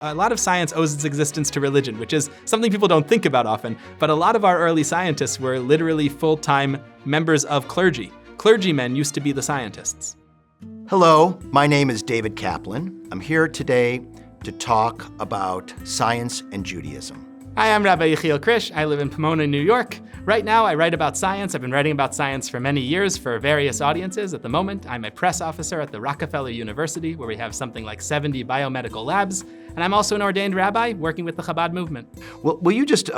A lot of science owes its existence to religion, which is something people don't think about often, but a lot of our early scientists were literally full-time members of clergy. Clergymen used to be the scientists. Hello, my name is David Kaplan. I'm here today to talk about science and Judaism. Hi, I'm Rabbi Yechiel Krisch. I live in Pomona, New York. Right now, I write about science. I've been writing about science for many years for various audiences. At the moment, I'm a press officer at the Rockefeller University, where we have something like 70 biomedical labs. And I'm also an ordained rabbi working with the Chabad movement. Well, will you just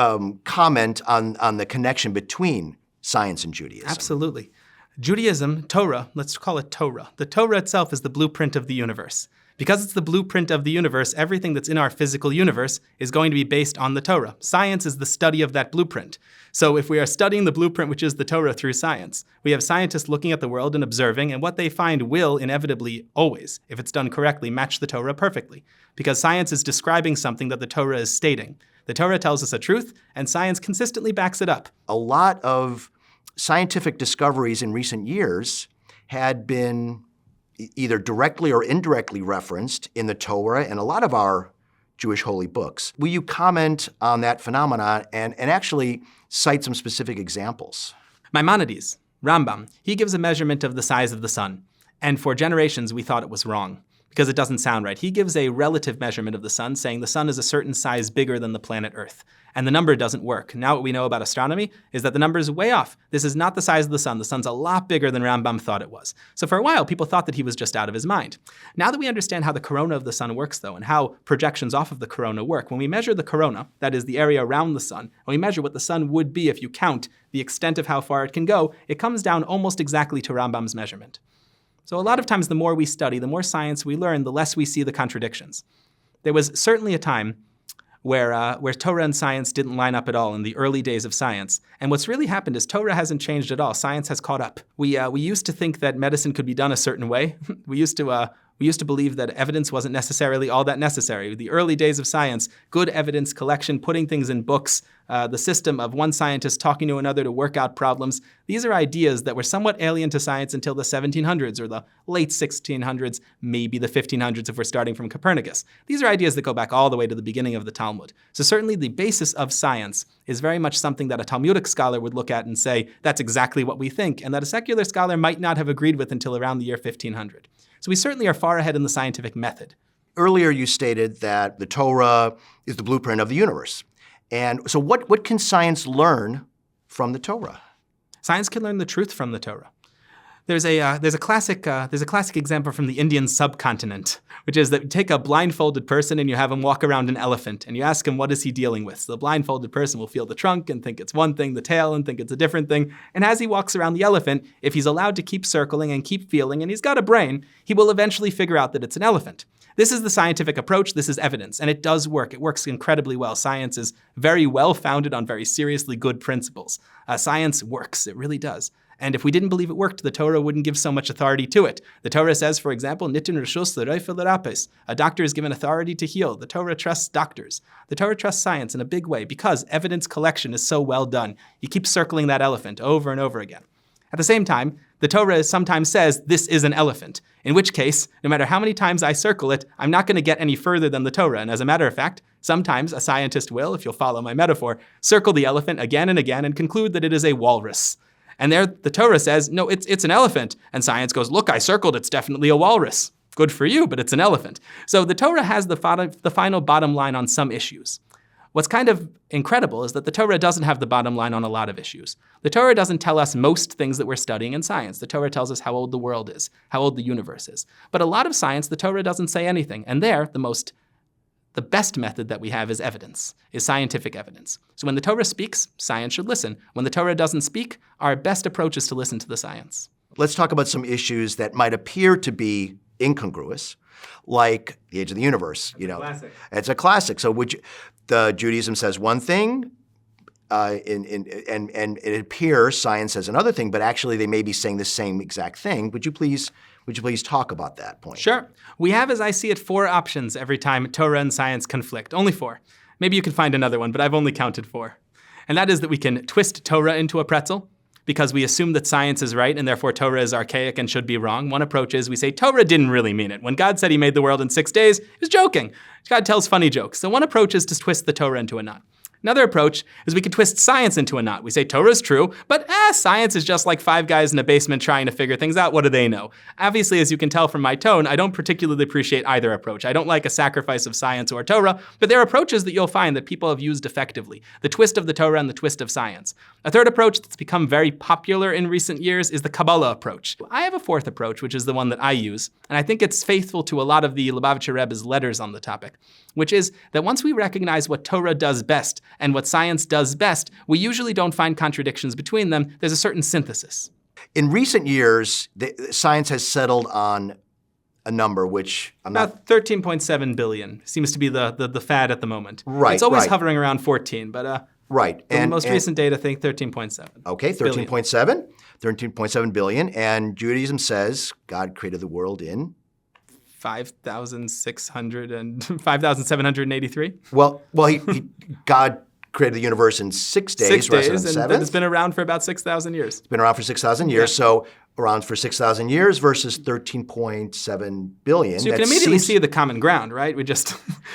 comment on the connection between science and Judaism? Absolutely. Judaism, Torah, let's call it Torah. The Torah itself is the blueprint of the universe. Because it's the blueprint of the universe, everything that's in our physical universe is going to be based on the Torah. Science is the study of that blueprint. So if we are studying the blueprint, which is the Torah, through science, we have scientists looking at the world and observing, and what they find will inevitably always, if it's done correctly, match the Torah perfectly. Because science is describing something that the Torah is stating. The Torah tells us a truth, and science consistently backs it up. A lot of scientific discoveries in recent years had been either directly or indirectly referenced in the Torah and a lot of our Jewish holy books. Will you comment on that phenomenon and actually cite some specific examples? Maimonides, Rambam, he gives a measurement of the size of the sun. And for generations, we thought it was wrong because it doesn't sound right. He gives a relative measurement of the sun, saying the sun is a certain size bigger than the planet Earth. And the number doesn't work. Now what we know about astronomy is that the number is way off. This is not the size of the sun. The sun's a lot bigger than Rambam thought it was. So for a while, people thought that he was just out of his mind. Now that we understand how the corona of the sun works, though, and how projections off of the corona work, when we measure the corona, that is the area around the sun, and we measure what the sun would be if you count the extent of how far it can go, it comes down almost exactly to Rambam's measurement. So a lot of times, the more we study, the more science we learn, the less we see the contradictions. There was certainly a time where Torah and science didn't line up at all in the early days of science. And what's really happened is Torah hasn't changed at all. Science has caught up. We used to think that medicine could be done a certain way. We used to believe that evidence wasn't necessarily all that necessary. The early days of science, good evidence collection, putting things in books, the system of one scientist talking to another to work out problems, these are ideas that were somewhat alien to science until the 1700s or the late 1600s, maybe the 1500s if we're starting from Copernicus. These are ideas that go back all the way to the beginning of the Talmud. So certainly the basis of science is very much something that a Talmudic scholar would look at and say, that's exactly what we think, and that a secular scholar might not have agreed with until around the year 1500. So we certainly are far ahead in the scientific method. Earlier you stated that the Torah is the blueprint of the universe. And so what can science learn from the Torah? Science can learn the truth from the Torah. There's a classic example from the Indian subcontinent, which is that you take a blindfolded person and you have him walk around an elephant, and you ask him what is he dealing with. So the blindfolded person will feel the trunk and think it's one thing, the tail and think it's a different thing. And as he walks around the elephant, if he's allowed to keep circling and keep feeling, and he's got a brain, he will eventually figure out that it's an elephant. This is the scientific approach. This is evidence, and it does work. It works incredibly well. Science is very well founded on very seriously good principles. Science works. It really does. And if we didn't believe it worked, the Torah wouldn't give so much authority to it. The Torah says, for example, Nitin Rishus l'Roifeh l'Rapes. A doctor is given authority to heal. The Torah trusts doctors. The Torah trusts science in a big way because evidence collection is so well done. You keep circling that elephant over and over again. At the same time, the Torah sometimes says, this is an elephant, in which case, no matter how many times I circle it, I'm not going to get any further than the Torah. And as a matter of fact, sometimes a scientist will, if you'll follow my metaphor, circle the elephant again and again and conclude that it is a walrus. And there the Torah says, no, it's an elephant. And science goes, look, I circled, it's definitely a walrus. Good for you, but it's an elephant. So the Torah has the final bottom line on some issues. What's kind of incredible is that the Torah doesn't have the bottom line on a lot of issues. The Torah doesn't tell us most things that we're studying in science. The Torah tells us how old the world is, how old the universe is. But a lot of science, the Torah doesn't say anything. And there, the best method that we have is evidence, is scientific evidence. So when the Torah speaks, science should listen. When the Torah doesn't speak, our best approach is to listen to the science. Let's talk about some issues that might appear to be incongruous, like the age of the universe. Classic. It's a classic. So the Judaism says one thing, and it appears science says another thing, but actually they may be saying the same exact thing. Would you please talk about that point? Sure. We have, as I see it, 4 options every time Torah and science conflict. Only 4. Maybe you can find another one, but I've only counted 4. And that is that we can twist Torah into a pretzel, because we assume that science is right and therefore Torah is archaic and should be wrong. One approach is we say Torah didn't really mean it. When God said he made the world in 6 days, he was joking. God tells funny jokes. So one approach is to twist the Torah into a knot. Another approach is we can twist science into a knot. We say Torah is true, but science is just like 5 guys in a basement trying to figure things out. What do they know? Obviously, as you can tell from my tone, I don't particularly appreciate either approach. I don't like a sacrifice of science or Torah, but there are approaches that you'll find that people have used effectively. The twist of the Torah and the twist of science. A third approach that's become very popular in recent years is the Kabbalah approach. I have a fourth approach, which is the one that I use, and I think it's faithful to a lot of the Lubavitcher Rebbe's letters on the topic, which is that once we recognize what Torah does best and what science does best, we usually don't find contradictions between them. There's a certain synthesis. In recent years, science has settled on a number which about 13.7 billion seems to be the fad at the moment. Right, it's always right. hovering around 14, but right. The most recent data, I think 13.7. Okay, 13.7, 13.7 billion, and Judaism says God created the world in 5,783. Well, God created the universe in 6 days. 6 days, rather than and 7. it's been around for about 6,000 years. It's been around for 6,000 years, Yeah. so around for 6,000 years versus 13.7 billion. So you can immediately see the common ground, right? We just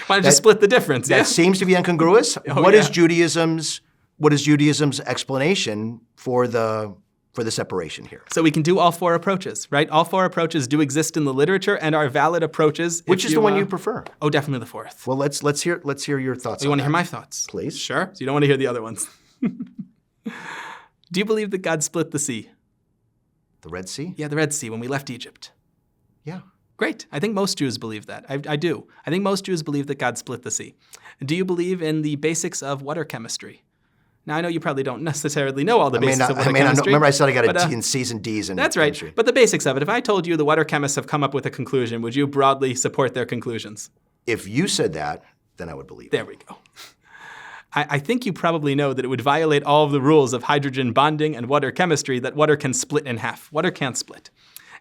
want to just split the difference. That seems to be incongruous. Oh, What yeah. is Judaism's explanation for the separation here? So we can do all 4 approaches, right? All 4 approaches do exist in the literature and are valid approaches. Which is the one you prefer? Oh, definitely the fourth. Well, let's hear your thoughts. You want to hear my thoughts? Please. Sure. So you don't want to hear the other ones. Do you believe that God split the sea? The Red Sea? Yeah, the Red Sea when we left Egypt. Yeah. Great. I think most Jews believe that. I do. I think most Jews believe that God split the sea. Do you believe in the basics of water chemistry? Now, I know you probably don't necessarily know all the basics of water chemistry. Remember I said I got a T in C's and D's in That's chemistry. right. But the basics of it, if I told you the water chemists have come up with a conclusion, would you broadly support their conclusions? If you said that, then I would believe it. There we go. I think you probably know that it would violate all of the rules of hydrogen bonding and water chemistry that water can split in half. Water can't split.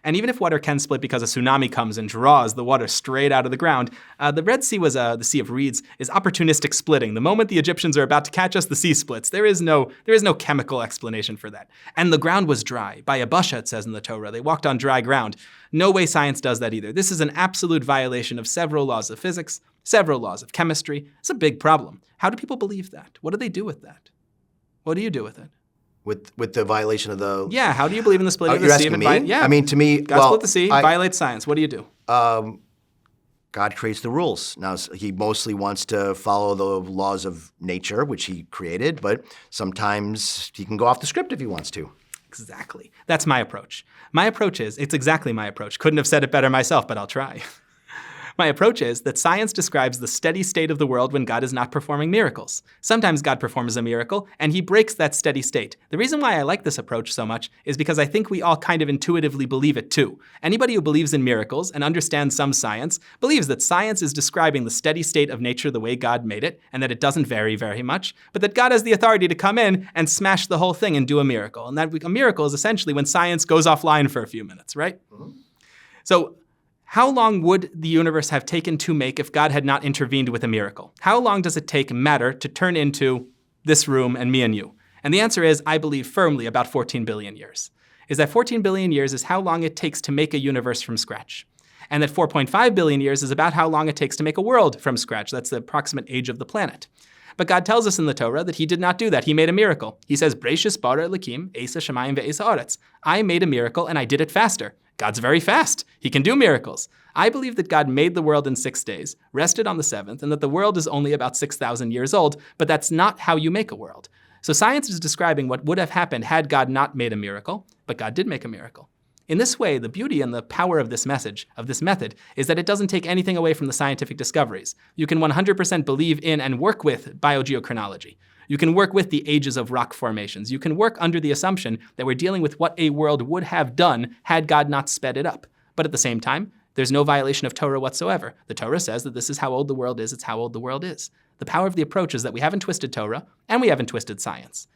And even if water can split because a tsunami comes and draws the water straight out of the ground, the Red Sea was the Sea of Reeds, is opportunistic splitting. The moment the Egyptians are about to catch us, the sea splits. There is no chemical explanation for that. And the ground was dry. By Yabasha, it says in the Torah. They walked on dry ground. No way science does that either. This is an absolute violation of several laws of physics, several laws of chemistry. It's a big problem. How do people believe that? What do they do with that? What do you do with it? With the violation of the... Yeah, how do you believe in the splitting of the you're sea? asking me? Yeah. I mean, to me, God split the sea, violates science. What do you do? God creates the rules. Now, he mostly wants to follow the laws of nature, which he created, but sometimes he can go off the script if he wants to. Exactly. That's my approach. My approach is, it's exactly my approach. Couldn't have said it better myself, but I'll try. My approach is that science describes the steady state of the world when God is not performing miracles. Sometimes God performs a miracle, and he breaks that steady state. The reason why I like this approach so much is because I think we all kind of intuitively believe it too. Anybody who believes in miracles and understands some science believes that science is describing the steady state of nature the way God made it, and that it doesn't vary very much, but that God has the authority to come in and smash the whole thing and do a miracle. And that a miracle is essentially when science goes offline for a few minutes, right? Mm-hmm. So, how long would the universe have taken to make if God had not intervened with a miracle? How long does it take matter to turn into this room and me and you? And the answer is, I believe firmly, about 14 billion years. Is that 14 billion years is how long it takes to make a universe from scratch. And that 4.5 billion years is about how long it takes to make a world from scratch. That's the approximate age of the planet. But God tells us in the Torah that he did not do that. He made a miracle. He says, Breishis bara Elokim, Esa Shamayim ve'esa Aretz. I made a miracle and I did it faster. God's very fast. He can do miracles. I believe that God made the world in 6 days, rested on the 7th, and that the world is only about 6,000 years old, but that's not how you make a world. So science is describing what would have happened had God not made a miracle, but God did make a miracle. In this way, the beauty and the power of this message, of this method, is that it doesn't take anything away from the scientific discoveries. You can 100% believe in and work with biogeochronology. You can work with the ages of rock formations. You can work under the assumption that we're dealing with what a world would have done had God not sped it up. But at the same time, there's no violation of Torah whatsoever. The Torah says that this is how old the world is, it's how old the world is. The power of the approach is that we haven't twisted Torah and we haven't twisted science.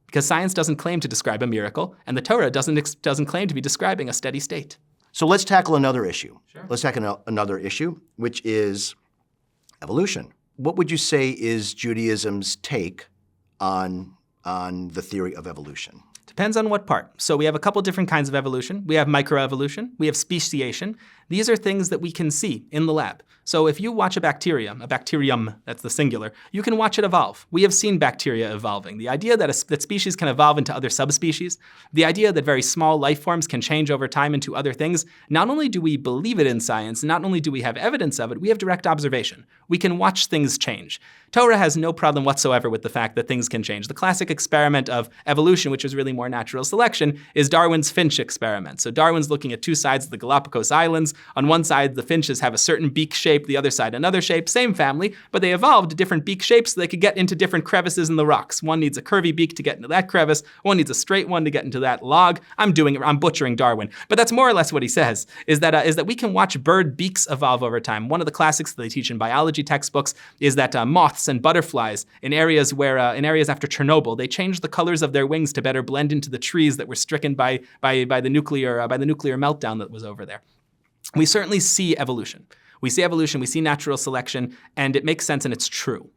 Because science doesn't claim to describe a miracle, and the Torah doesn't claim to be describing a steady state. So let's tackle another issue. Sure. Let's tackle another issue, which is evolution. What would you say is Judaism's take on the theory of evolution? It's Depends on what part. So we have a couple different kinds of evolution. We have microevolution. We have speciation. These are things that we can see in the lab. So if you watch a bacterium, that's the singular, you can watch it evolve. We have seen bacteria evolving. The idea that species can evolve into other subspecies, the idea that very small life forms can change over time into other things, not only do we believe it in science, not only do we have evidence of it, we have direct observation. We can watch things change. Torah has no problem whatsoever with the fact that things can change. The classic experiment of evolution, which is really more natural selection, is Darwin's finch experiment. So Darwin's looking at two sides of the Galapagos Islands. On one side, the finches have a certain beak shape, the other side another shape, same family, but they evolved different beak shapes so they could get into different crevices in the rocks. One needs a curvy beak to get into that crevice, one needs a straight one to get into that log. I'm butchering Darwin, but that's more or less what he says, is that we can watch bird beaks evolve over time. One of the classics that they teach in biology textbooks is that moths and butterflies in areas after Chernobyl, they changed the colors of their wings to better blend into the trees that were stricken by the nuclear meltdown that was over there. We certainly see evolution. We see natural selection, and it makes sense and it's true.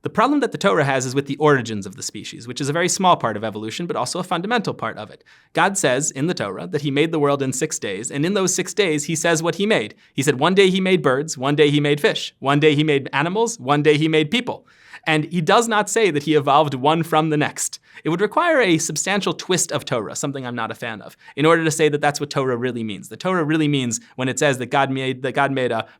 The problem that the Torah has is with the origins of the species, which is a very small part of evolution, but also a fundamental part of it. God says in the Torah that he made the world in 6 days, and in those 6 days, he says what he made. He said one day he made birds, one day he made fish, one day he made animals, one day he made people. And he does not say that he evolved one from the next. It would require a substantial twist of Torah, something I'm not a fan of, in order to say that that's what Torah really means. The Torah really means when it says that God made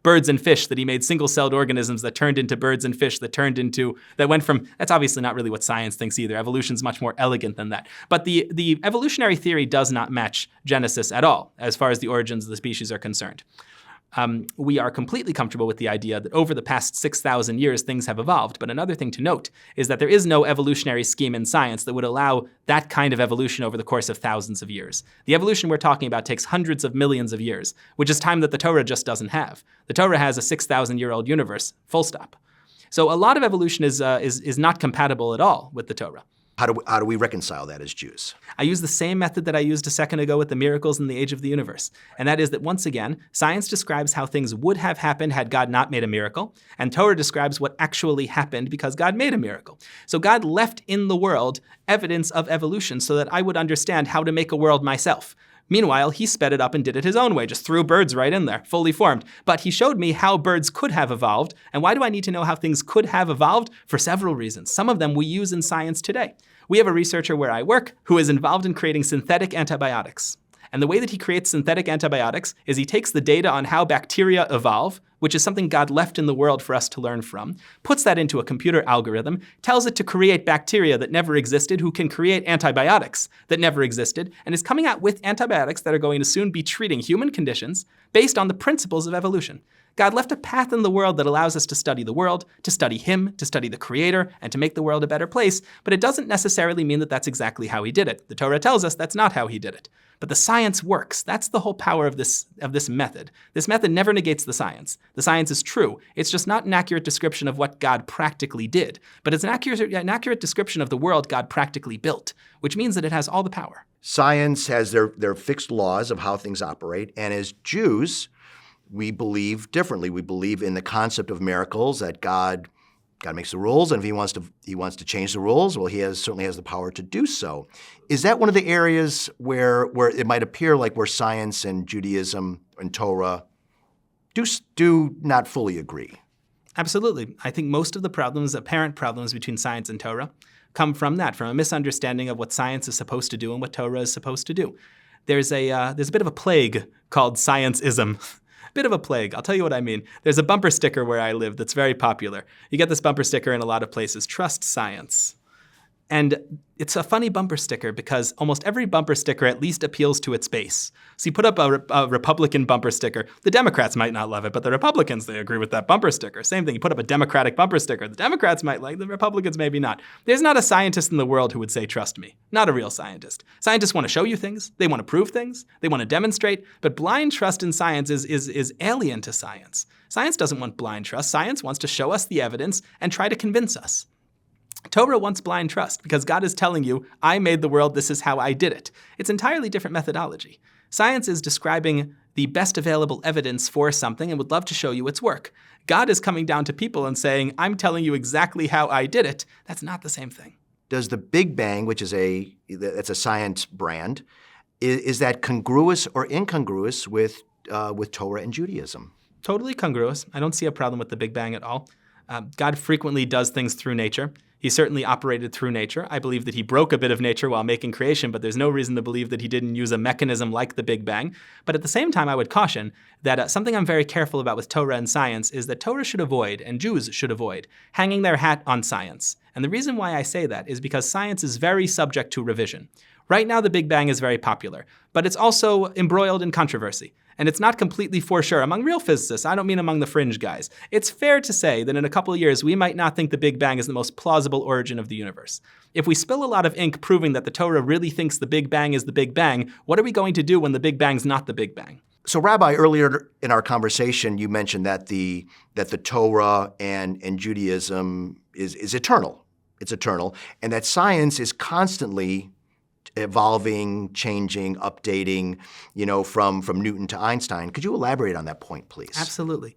birds and fish, that he made single-celled organisms that turned into birds and fish that's obviously not really what science thinks either. Evolution's much more elegant than that. But the evolutionary theory does not match Genesis at all, as far as the origins of the species are concerned. We are completely comfortable with the idea that over the past 6,000 years, things have evolved. But another thing to note is that there is no evolutionary scheme in science that would allow that kind of evolution over the course of thousands of years. The evolution we're talking about takes hundreds of millions of years, which is time that the Torah just doesn't have. The Torah has a 6,000-year-old universe, full stop. So a lot of evolution is not compatible at all with the Torah. How do we reconcile that as Jews? I use the same method that I used a second ago with the miracles in the age of the universe. And that is that, once again, science describes how things would have happened had God not made a miracle, and Torah describes what actually happened because God made a miracle. So God left in the world evidence of evolution so that I would understand how to make a world myself. Meanwhile, he sped it up and did it his own way, just threw birds right in there, fully formed. But he showed me how birds could have evolved. And why do I need to know how things could have evolved? For several reasons. Some of them we use in science today. We have a researcher where I work who is involved in creating synthetic antibiotics. And the way that he creates synthetic antibiotics is he takes the data on how bacteria evolve, which is something God left in the world for us to learn from, puts that into a computer algorithm, tells it to create bacteria that never existed who can create antibiotics that never existed, and is coming out with antibiotics that are going to soon be treating human conditions based on the principles of evolution. God left a path in the world that allows us to study the world, to study him, to study the creator, and to make the world a better place, but it doesn't necessarily mean that that's exactly how he did it. The Torah tells us that's not how he did it. But the science works. That's the whole power of this method. This method never negates the science. The science is true. It's just not an accurate description of what God practically did, but it's an accurate description of the world God practically built, which means that it has all the power. Science has their fixed laws of how things operate, and as Jews, we believe differently. We believe in the concept of miracles, that God makes the rules, and if he wants to change the rules, well, he certainly has the power to do so. Is that one of the areas where it might appear like where science and Judaism and Torah do not fully agree? Absolutely. I think most of the apparent problems between science and Torah come from a misunderstanding of what science is supposed to do and what Torah is supposed to do. There's a bit of a plague called scientism. Bit of a plague. I'll tell you what I mean. There's a bumper sticker where I live that's very popular. You get this bumper sticker in a lot of places, trust science. And it's a funny bumper sticker because almost every bumper sticker at least appeals to its base. So you put up a Republican bumper sticker. The Democrats might not love it, but the Republicans, they agree with that bumper sticker. Same thing, you put up a Democratic bumper sticker. The Democrats might like, the Republicans maybe not. There's not a scientist in the world who would say, trust me. Not a real scientist. Scientists want to show you things. They want to prove things. They want to demonstrate. But blind trust in science is alien to science. Science doesn't want blind trust. Science wants to show us the evidence and try to convince us. Torah wants blind trust because God is telling you, I made the world, this is how I did it. It's entirely different methodology. Science is describing the best available evidence for something and would love to show you its work. God is coming down to people and saying, I'm telling you exactly how I did it. That's not the same thing. does the Big Bang, which is that's a science brand, is that congruous or incongruous with Torah and Judaism? Totally congruous. I don't see a problem with the Big Bang at all. God frequently does things through nature. He certainly operated through nature. I believe that he broke a bit of nature while making creation, but there's no reason to believe that he didn't use a mechanism like the Big Bang. But at the same time, I would caution that something I'm very careful about with Torah and science is that Torah should avoid, and Jews should avoid, hanging their hat on science. And the reason why I say that is because science is very subject to revision. Right now, the Big Bang is very popular, but it's also embroiled in controversy. And it's not completely for sure among real physicists. I don't mean among the fringe guys. It's fair to say that in a couple of years, we might not think the Big Bang is the most plausible origin of the universe. If we spill a lot of ink proving that the Torah really thinks the Big Bang is the Big Bang, what are we going to do when the Big Bang's not the Big Bang? So, Rabbi, earlier in our conversation, you mentioned that the Torah and Judaism is eternal. It's eternal, and that science is constantly evolving, changing, updating, from Newton to Einstein. Could you elaborate on that point, please? Absolutely.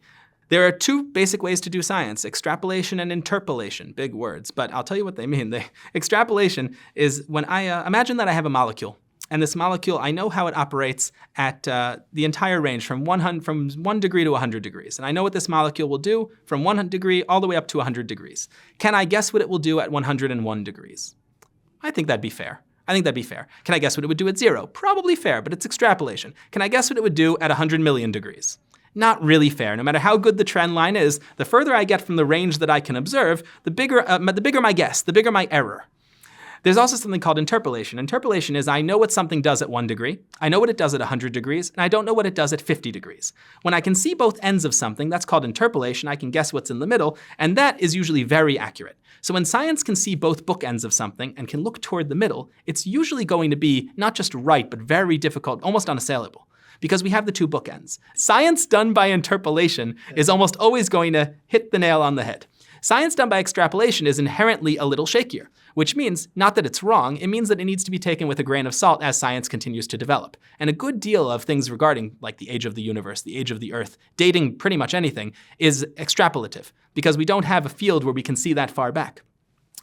There are two basic ways to do science, extrapolation and interpolation, big words, but I'll tell you what they mean. Extrapolation is when I imagine that I have a molecule, and this molecule, I know how it operates at the entire range from 1 degree to 100 degrees. And I know what this molecule will do from 1 degree all the way up to 100 degrees. Can I guess what it will do at 101 degrees? I think that'd be fair. Can I guess what it would do at 0? Probably fair, but it's extrapolation. Can I guess what it would do at 100 million degrees? Not really fair. No matter how good the trend line is, the further I get from the range that I can observe, the bigger my guess, the bigger my error. There's also something called interpolation. Interpolation is I know what something does at 1 degree, I know what it does at 100 degrees, and I don't know what it does at 50 degrees. When I can see both ends of something, that's called interpolation. I can guess what's in the middle, and that is usually very accurate. So when science can see both bookends of something and can look toward the middle, it's usually going to be not just right, but very difficult, almost unassailable, because we have the two bookends. Science done by interpolation is almost always going to hit the nail on the head. Science done by extrapolation is inherently a little shakier, which means not that it's wrong, it means that it needs to be taken with a grain of salt as science continues to develop. And a good deal of things regarding like the age of the universe, the age of the earth, dating pretty much anything, is extrapolative, because we don't have a field where we can see that far back.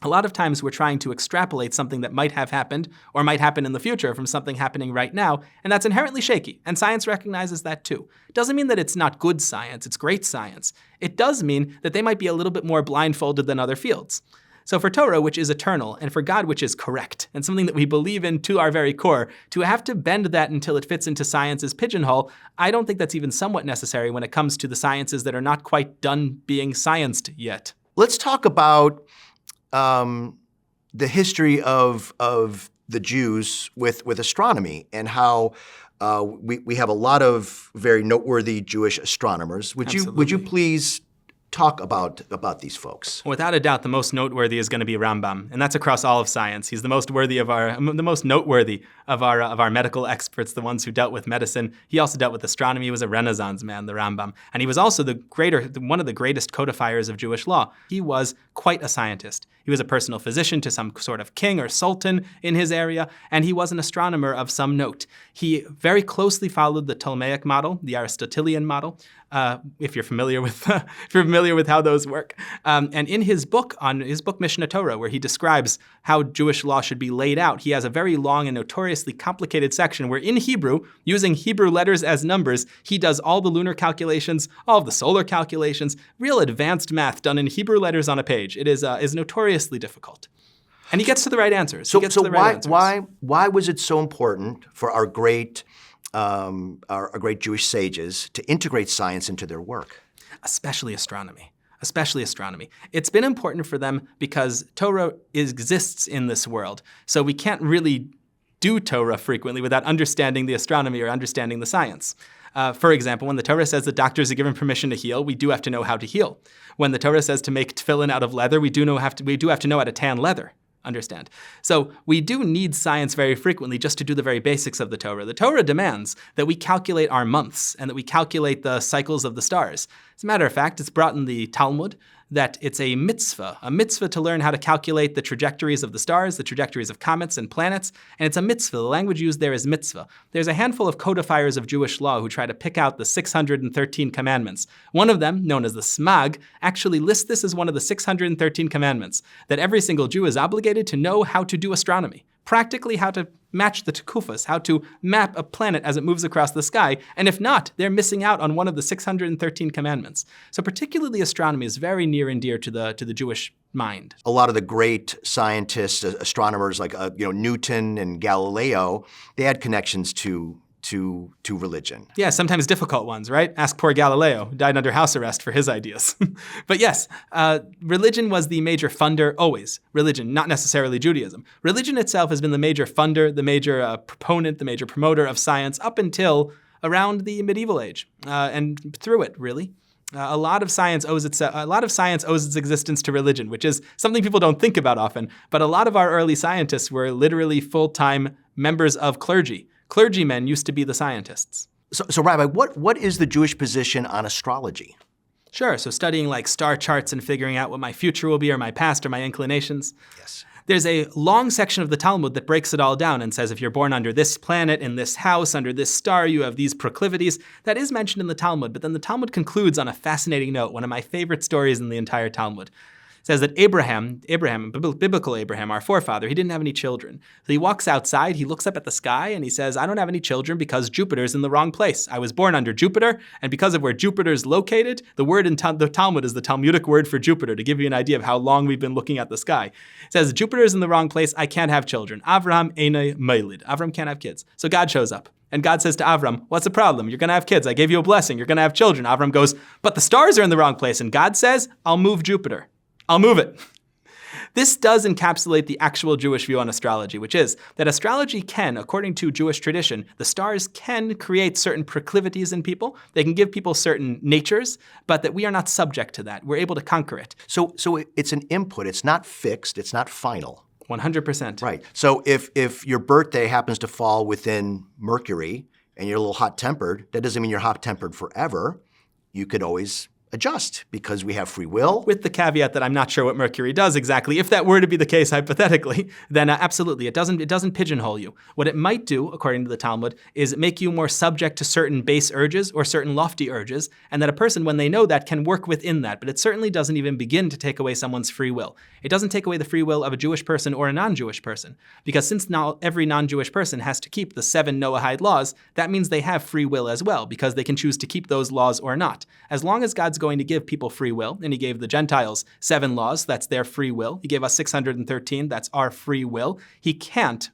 A lot of times we're trying to extrapolate something that might have happened or might happen in the future from something happening right now, and that's inherently shaky, and science recognizes that too. It doesn't mean that it's not good science, it's great science. It does mean that they might be a little bit more blindfolded than other fields. So for Torah, which is eternal, and for God, which is correct, and something that we believe in to our very core, to have to bend that until it fits into science's pigeonhole, I don't think that's even somewhat necessary when it comes to the sciences that are not quite done being scienced yet. Let's talk about the history of the Jews with astronomy and how we have a lot of very noteworthy Jewish astronomers. Would you please talk about these folks? Without a doubt, the most noteworthy is going to be Rambam, and that's across all of science. He's the most noteworthy of our medical experts, the ones who dealt with medicine. He also dealt with astronomy. He was a Renaissance man, the Rambam, and he was also one of the greatest codifiers of Jewish law. He was quite a scientist. He was a personal physician to some sort of king or sultan in his area, and he was an astronomer of some note. He very closely followed the Ptolemaic model, the Aristotelian model, if you're familiar with how those work. And in his book Mishneh Torah, where he describes how Jewish law should be laid out, he has a very long and notoriously complicated section where in Hebrew, using Hebrew letters as numbers, he does all the lunar calculations, all of the solar calculations, real advanced math done in Hebrew letters on a page. It is notoriously difficult. And he gets to the right answers. So why was it so important for our great Jewish sages to integrate science into their work? Especially astronomy. It's been important for them because Torah exists in this world. So we can't really do Torah frequently without understanding the astronomy or understanding the science. For example, when the Torah says that doctors are given permission to heal, we do have to know how to heal. When the Torah says to make tefillin out of leather, we do have to know how to tan leather. Understand? So we do need science very frequently just to do the very basics of the Torah. The Torah demands that we calculate our months and that we calculate the cycles of the stars. As a matter of fact, it's brought in the Talmud that it's a mitzvah to learn how to calculate the trajectories of the stars, the trajectories of comets and planets, and it's a mitzvah. The language used there is mitzvah. There's a handful of codifiers of Jewish law who try to pick out the 613 commandments. One of them, known as the Smag, actually lists this as one of the 613 commandments, that every single Jew is obligated to know how to do astronomy. Practically how to match the tekufas, how to map a planet as it moves across the sky, and if not, they're missing out on one of the 613 commandments. So particularly astronomy is very near and dear to the Jewish mind. A lot of the great scientists, astronomers like Newton and Galileo, they had connections to religion. Yeah, sometimes difficult ones, right? Ask poor Galileo, who died under house arrest for his ideas. But yes, religion was the major funder, always. Religion, not necessarily Judaism. Religion itself has been the major funder, the major proponent, the major promoter of science up until around the medieval age, and through it, really. A lot of science owes its existence to religion, which is something people don't think about often. But a lot of our early scientists were literally full-time members of clergy. Clergymen used to be the scientists. So Rabbi, what is the Jewish position on astrology? Sure, so studying like star charts and figuring out what my future will be or my past or my inclinations. Yes. There's a long section of the Talmud that breaks it all down and says if you're born under this planet, in this house, under this star, you have these proclivities. That is mentioned in the Talmud, but then the Talmud concludes on a fascinating note, one of my favorite stories in the entire Talmud. It says that Abraham, biblical Abraham, our forefather, he didn't have any children. So he walks outside, he looks up at the sky, and he says, I don't have any children because Jupiter's in the wrong place. I was born under Jupiter, and because of where Jupiter's located, the word in the Talmud is the Talmudic word for Jupiter, to give you an idea of how long we've been looking at the sky. It says, Jupiter's in the wrong place, I can't have children. Avraham einay meilid. Avram can't have kids. So God shows up. And God says to Avram, what's the problem? You're going to have kids. I gave you a blessing. You're going to have children. Avram goes, but the stars are in the wrong place. And God says, I'll move Jupiter. I'll move it. This does encapsulate the actual Jewish view on astrology, which is that astrology can, according to Jewish tradition, the stars can create certain proclivities in people. They can give people certain natures, but that we are not subject to that. We're able to conquer it. So it's an input. It's not fixed. It's not final. 100%. Right. So if your birthday happens to fall within Mercury and you're a little hot-tempered, that doesn't mean you're hot-tempered forever. You could always adjust because we have free will. With the caveat that I'm not sure what Mercury does exactly. If that were to be the case hypothetically, then absolutely, it doesn't pigeonhole you. What it might do, according to the Talmud, is make you more subject to certain base urges or certain lofty urges, and that a person, when they know that, can work within that. But it certainly doesn't even begin to take away someone's free will. It doesn't take away the free will of a Jewish person or a non-Jewish person, because since now every non-Jewish person has to keep the 7 Noahide laws, that means they have free will as well, because they can choose to keep those laws or not. As long as God's going to give people free will, and he gave the Gentiles 7 laws, that's their free will. He gave us 613, that's our free will. He can't,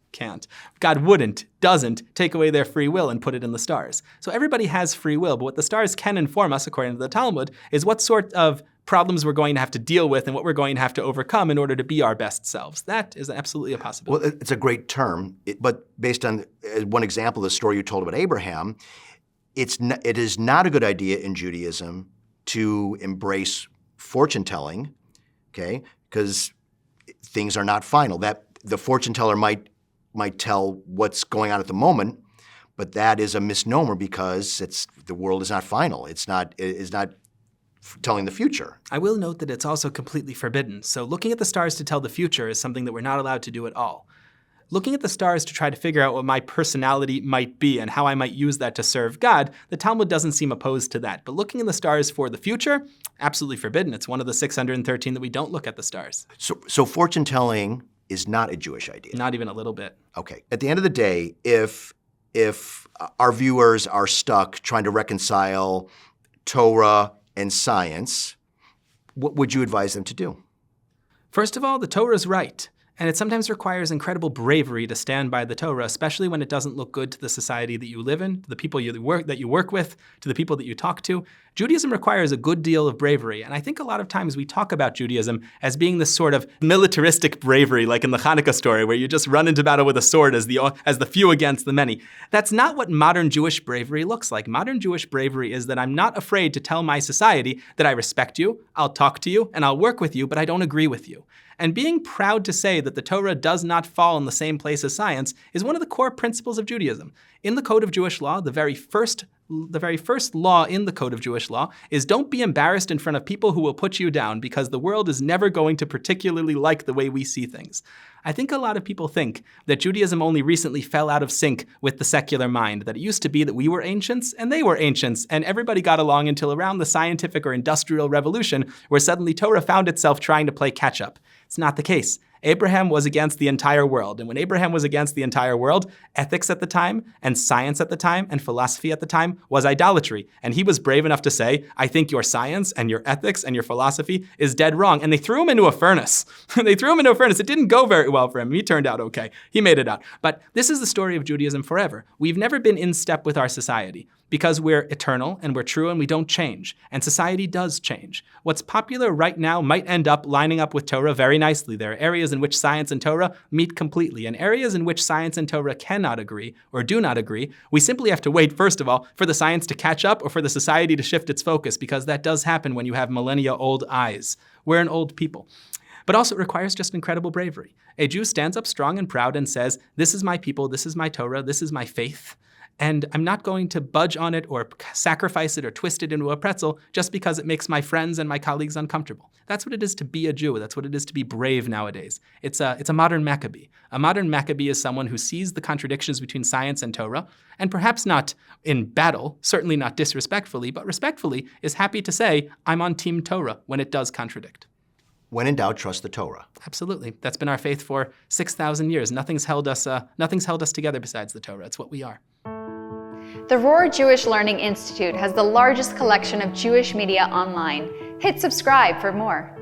God doesn't take away their free will and put it in the stars. So everybody has free will, but what the stars can inform us, according to the Talmud, is what sort of problems we're going to have to deal with and what we're going to have to overcome in order to be our best selves. That is absolutely a possibility. Well, it's a great term, but based on one example of the story you told about Abraham, it is not a good idea in Judaism to embrace fortune-telling, okay? Because things are not final. That the fortune teller might tell what's going on at the moment, but that is a misnomer because the world is not final. It's not telling the future. I will note that it's also completely forbidden. So looking at the stars to tell the future is something that we're not allowed to do at all. Looking at the stars to try to figure out what my personality might be and how I might use that to serve God, the Talmud doesn't seem opposed to that. But looking at the stars for the future, absolutely forbidden. It's one of the 613 that we don't look at the stars. So fortune-telling is not a Jewish idea? Not even a little bit. Okay. At the end of the day, if our viewers are stuck trying to reconcile Torah and science, what would you advise them to do? First of all, the Torah is right. And it sometimes requires incredible bravery to stand by the Torah, especially when it doesn't look good to the society that you live in, to the people that you work with, to the people that you talk to. Judaism requires a good deal of bravery, and I think a lot of times we talk about Judaism as being this sort of militaristic bravery, like in the Hanukkah story, where you just run into battle with a sword as the few against the many. That's not what modern Jewish bravery looks like. Modern Jewish bravery is that I'm not afraid to tell my society that I respect you, I'll talk to you, and I'll work with you, but I don't agree with you. And being proud to say that the Torah does not fall in the same place as science is one of the core principles of Judaism. In the Code of Jewish Law, the very first the very first law in the Code of Jewish Law is don't be embarrassed in front of people who will put you down, because the world is never going to particularly like the way we see things. I think a lot of people think that Judaism only recently fell out of sync with the secular mind, that it used to be that we were ancients and they were ancients, and everybody got along until around the scientific or industrial revolution, where suddenly Torah found itself trying to play catch-up. It's not the case. Abraham was against the entire world. And when Abraham was against the entire world, ethics at the time, and science at the time, and philosophy at the time was idolatry. And he was brave enough to say, I think your science and your ethics and your philosophy is dead wrong. And they threw him into a furnace. They threw him into a furnace. It didn't go very well for him. He turned out okay. He made it out. But this is the story of Judaism forever. We've never been in step with our society, because we're eternal and we're true and we don't change. And society does change. What's popular right now might end up lining up with Torah very nicely. There are areas in which science and Torah meet completely, and areas in which science and Torah cannot agree or do not agree. We simply have to wait, first of all, for the science to catch up or for the society to shift its focus, because that does happen when you have millennia-old eyes. We're an old people. But also it requires just incredible bravery. A Jew stands up strong and proud and says, this is my people, this is my Torah, this is my faith, and I'm not going to budge on it or sacrifice it or twist it into a pretzel just because it makes my friends and my colleagues uncomfortable. That's what it is to be a Jew. That's what it is to be brave nowadays. It's a modern Maccabee. A modern Maccabee is someone who sees the contradictions between science and Torah, and perhaps not in battle, certainly not disrespectfully, but respectfully is happy to say, I'm on Team Torah when it does contradict. When in doubt, trust the Torah. Absolutely. That's been our faith for 6,000 years. Nothing's held us together besides the Torah. It's what we are. The Rohr Jewish Learning Institute has the largest collection of Jewish media online. Hit subscribe for more.